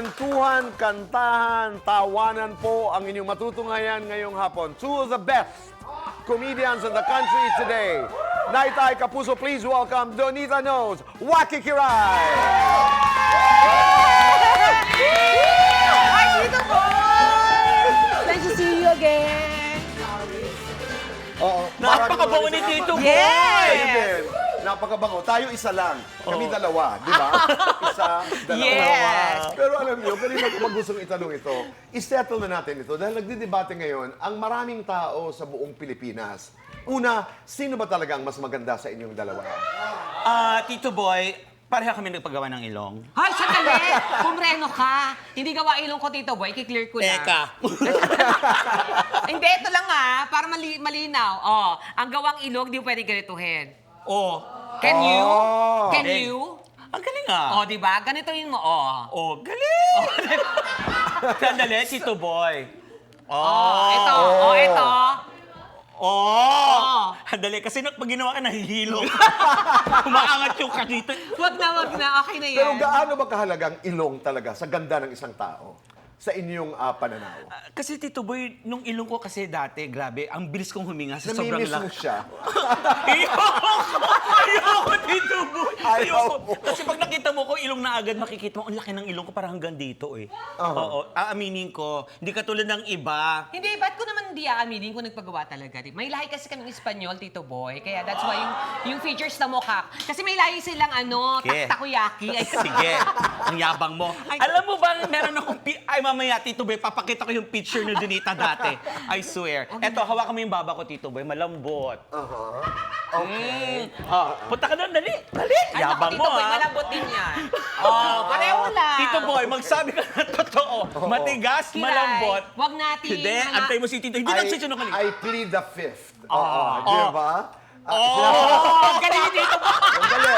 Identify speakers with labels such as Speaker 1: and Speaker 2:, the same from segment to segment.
Speaker 1: kwentuhan, kantahan, tawanan po ang inyong matutunghayan ngayong hapon. Two of the best comedians in the country today. Naitay Kapuso, please welcome Donita Knows, Waki Kiray!
Speaker 2: Hi, Tito Boy! Nice to see you again.
Speaker 1: Oo,
Speaker 3: Napakabango ni Tito Boy!
Speaker 1: Kayo din. Napakabango. Tayo isa lang. Kami dalawa, di ba? Isa, dalawa.
Speaker 2: Yes.
Speaker 1: Pero alam niyo, kanina ko gustong itanong ito, isettle na natin ito dahil nagdidebate ngayon ang maraming tao sa buong Pilipinas. Una, sino ba talagang mas maganda sa inyong dalawa?
Speaker 3: Tito Boy, pareha kami nagpagawa ng ilong.
Speaker 2: Hoy, sandali! Pumreno ka. Hindi gawa ilong ko, Tito Boy. Kiklear ko lang.
Speaker 3: Teka.
Speaker 2: Hindi, ito lang para malinaw. Oh, ang gawang ilong, di mo pwede ganituhin.
Speaker 3: Oh,
Speaker 2: Can you?
Speaker 1: Oh.
Speaker 2: Can
Speaker 3: Hey.
Speaker 2: you?
Speaker 3: ang galing ah.
Speaker 2: Oh, di ba? Ganituin mo, oh.
Speaker 3: Oh, galing! Sandali, Tito Boy.
Speaker 2: Oh, ito. Oh, ito.
Speaker 3: Oh! Sandali, kasi pag ginawa ka, nahihilo. Umaangat yung kasito.
Speaker 2: Wag na. Okay na yan.
Speaker 1: Pero gaano ba kahalagang ilong talaga sa ganda ng isang tao? Sa inyong pananaw?
Speaker 3: Kasi Tito Boy, nung ilong ko kasi dati, grabe, ang bilis kong huminga sa sobrang
Speaker 1: Namimiss mo
Speaker 3: laki.
Speaker 1: siya?
Speaker 3: Ayoko, Tito Boy.
Speaker 1: Ayaw
Speaker 3: Ayoko.
Speaker 1: mo.
Speaker 3: Kasi pag nakita mo ko, ilong na agad, makikita mo, ang laki ng ilong ko, parang hanggang dito eh. Oo, aaminin ko, hindi katulad ng iba.
Speaker 2: Hindi, ba't ko naman hindi aaminin kung nagpagawa talaga? Di? May lahi kasi kaming Espanyol, Tito Boy. Kaya that's why yung features na mukha. Kasi may lahi silang
Speaker 3: Okay.
Speaker 2: takoyaki. Ay,
Speaker 3: Sige, ang yabang mo. Alam mo ba, meron akong, ay mamaya, Tito Boy, papakita ko yung picture ni Donita dati. I swear. Eto, hawakan mo yung baba ko, Tito Boy, malambot.
Speaker 1: Okay.
Speaker 3: Punta ka doon, dali. Dali.
Speaker 2: Ay, naku,
Speaker 3: Yabang
Speaker 2: Tito
Speaker 3: mo,
Speaker 2: Boy,
Speaker 3: ha?
Speaker 2: malambot din yan. Oh, pareho lang.
Speaker 3: Tito Boy, magsabi ka na totoo. Matigas,
Speaker 2: Kiray,
Speaker 3: malambot.
Speaker 2: wag natin.
Speaker 3: Hindi, antay mo si Tito. Hindi lang sisinungaling.
Speaker 1: I plead the fifth. Oo, di ba?
Speaker 3: Oh, galing ni Tito Boy.
Speaker 1: Sandali.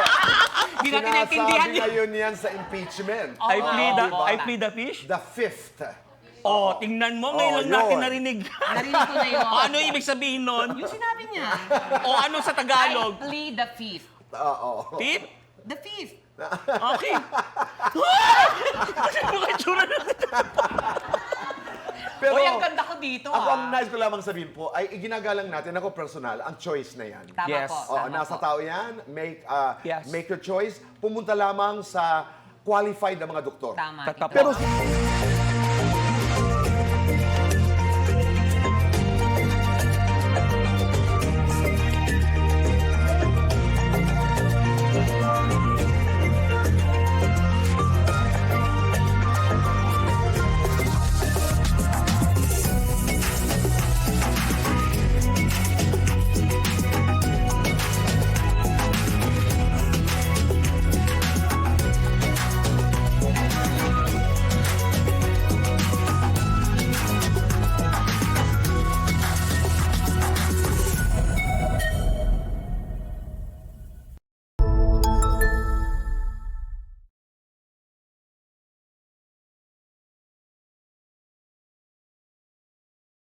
Speaker 2: Hindi natin naintindihan
Speaker 1: Sinasabi
Speaker 2: yun.
Speaker 1: ngayon yan sa impeachment.
Speaker 3: I plead the fish?
Speaker 1: The fifth.
Speaker 3: Oh, tingnan mo, ngayon lang natin
Speaker 1: yun.
Speaker 3: narinig.
Speaker 2: Narinig ko na yun.
Speaker 3: Ano ibig sabihin nun?
Speaker 2: Yung sinabi niya.
Speaker 3: O ano sa Tagalog?
Speaker 2: I plead the fifth.
Speaker 1: Oo.
Speaker 3: Tip?
Speaker 2: The fifth.
Speaker 3: Okay. Kasi mga itsura na.
Speaker 1: Pero
Speaker 2: Uy, ang ganda ko dito,
Speaker 1: ako ang nais ko lamang sabihin po ay iginagalang natin, ako personal, ang choice na yan.
Speaker 2: Tama
Speaker 3: Yes.
Speaker 2: po.
Speaker 1: Oo,
Speaker 2: Tama
Speaker 1: nasa
Speaker 2: po.
Speaker 1: tao yan,
Speaker 3: Yes.
Speaker 1: make your choice, pumunta lamang sa qualified na mga doktor.
Speaker 2: Tama.
Speaker 3: Tatapo.
Speaker 2: Tito.
Speaker 1: Pero